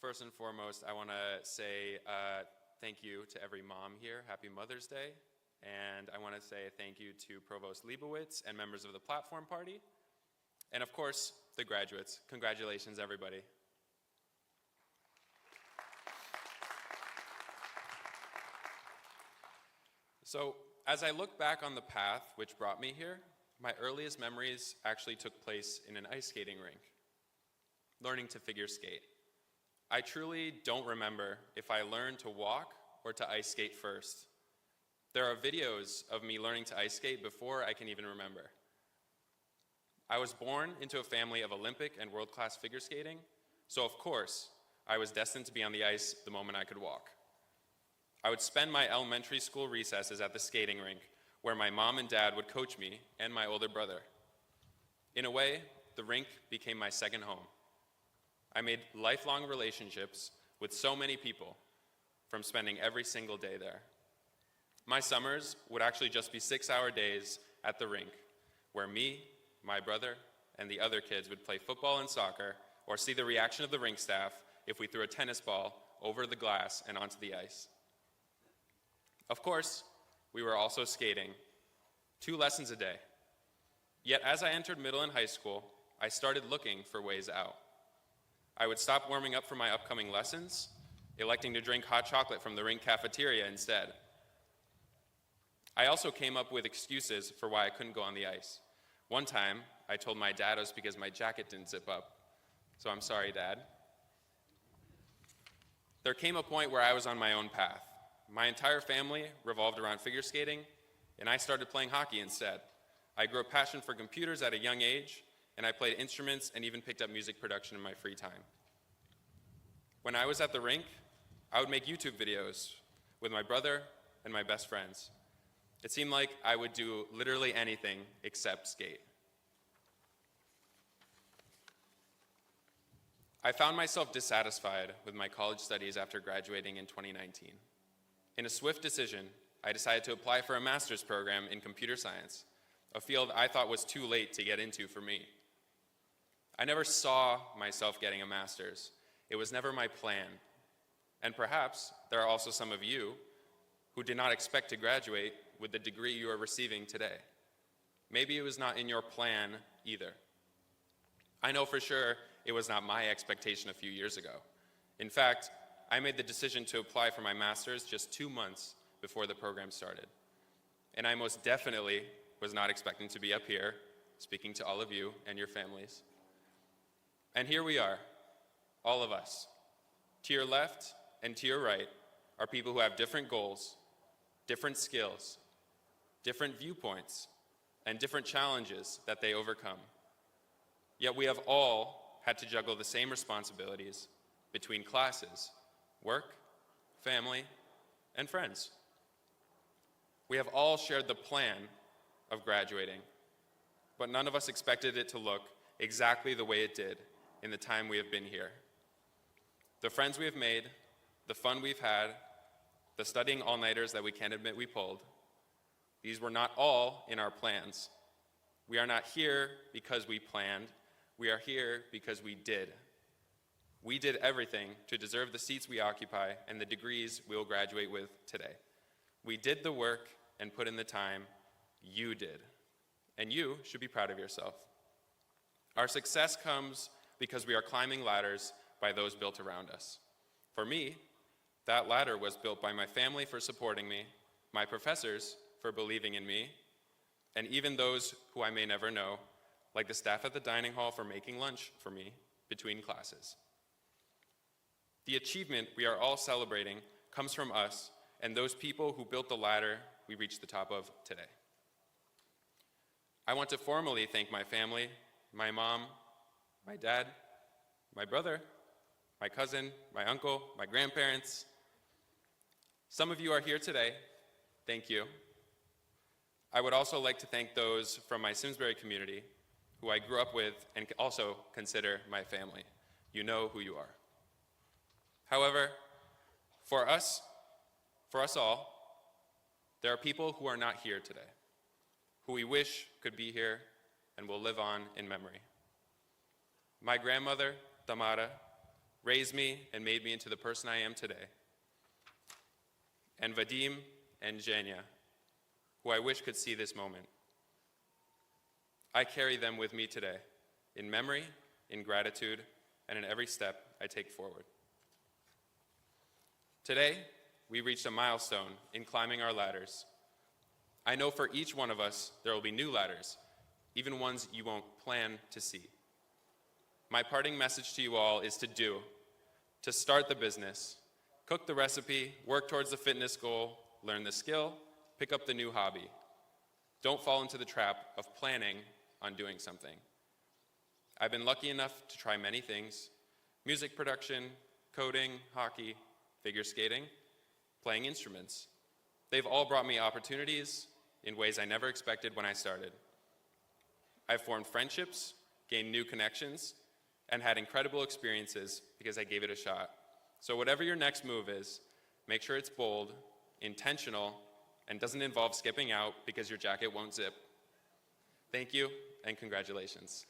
First and foremost, I want to say thank you to every mom here. Happy Mother's Day. And I want to say thank you to Provost Leibowitz and members of the Platform Party. And of course, the graduates. Congratulations, everybody. So, as I look back on the path which brought me here, my earliest memories actually took place in an ice skating rink, learning to figure skate. I truly don't remember if I learned to walk or to ice skate first. There are videos of me learning to ice skate before I can even remember. I was born into a family of Olympic and world-class figure skating, so of course, I was destined to be on the ice the moment I could walk. I would spend my elementary school recesses at the skating rink, where my mom and dad would coach me and my older brother. In a way, the rink became my second home. I made lifelong relationships with so many people from spending every single day there. My summers would actually just be 6-hour days at the rink, where me, my brother, and the other kids would play football and soccer, or see the reaction of the rink staff if we threw a tennis ball over the glass and onto the ice. Of course, we were also skating, 2 lessons a day. Yet as I entered middle and high school, I started looking for ways out. I would stop warming up for my upcoming lessons, electing to drink hot chocolate from the rink cafeteria instead. I also came up with excuses for why I couldn't go on the ice. One time, I told my dad it was because my jacket didn't zip up. So I'm sorry, Dad. There came a point where I was on my own path. My entire family revolved around figure skating, and I started playing hockey instead. I grew a passion for computers at a young age, and I played instruments and even picked up music production in my free time. When I was at the rink, I would make YouTube videos with my brother and my best friends. It seemed like I would do literally anything except skate. I found myself dissatisfied with my college studies after graduating in 2019. In a swift decision, I decided to apply for a master's program in computer science, a field I thought was too late to get into for me. I never saw myself getting a master's. It was never my plan. And perhaps there are also some of you who did not expect to graduate with the degree you are receiving today. Maybe it was not in your plan either. I know for sure it was not my expectation a few years ago. In fact, I made the decision to apply for my master's just 2 months before the program started. And I most definitely was not expecting to be up here speaking to all of you and your families. And here we are, all of us. To your left and to your right are people who have different goals, different skills, different viewpoints, and different challenges that they overcome. Yet we have all had to juggle the same responsibilities between classes, work, family, and friends. We have all shared the plan of graduating, but none of us expected it to look exactly the way it did in the time we have been here. The friends we have made, the fun we've had, the studying all-nighters that we can't admit we pulled, these were not all in our plans. We are not here because we planned. We are here because we did. We did everything to deserve the seats we occupy and the degrees we will graduate with today. We did the work and put in the time. You did. And you should be proud of yourself. Our success comes because we are climbing ladders by those built around us. For me, that ladder was built by my family for supporting me, my professors for believing in me, and even those who I may never know, like the staff at the dining hall for making lunch for me between classes. The achievement we are all celebrating comes from us and those people who built the ladder we reached the top of today. I want to formally thank my family, my mom, my dad, my brother, my cousin, my uncle, my grandparents. Some of you are here today. Thank you. I would also like to thank those from my Simsbury community who I grew up with and also consider my family. You know who you are. However, for us all, there are people who are not here today, who we wish could be here and will live on in memory. My grandmother, Tamara, raised me and made me into the person I am today. And Vadim and Zhenya, who I wish could see this moment. I carry them with me today, in memory, in gratitude, and in every step I take forward. Today, we reached a milestone in climbing our ladders. I know for each one of us, there will be new ladders, even ones you won't plan to see. My parting message to you all is to do, to start the business, cook the recipe, work towards the fitness goal, learn the skill, pick up the new hobby. Don't fall into the trap of planning on doing something. I've been lucky enough to try many things: music production, coding, hockey, figure skating, playing instruments. They've all brought me opportunities in ways I never expected when I started. I've formed friendships, gained new connections, and had incredible experiences because I gave it a shot. So whatever your next move is, make sure it's bold, intentional, and doesn't involve skipping out because your jacket won't zip. Thank you, and congratulations.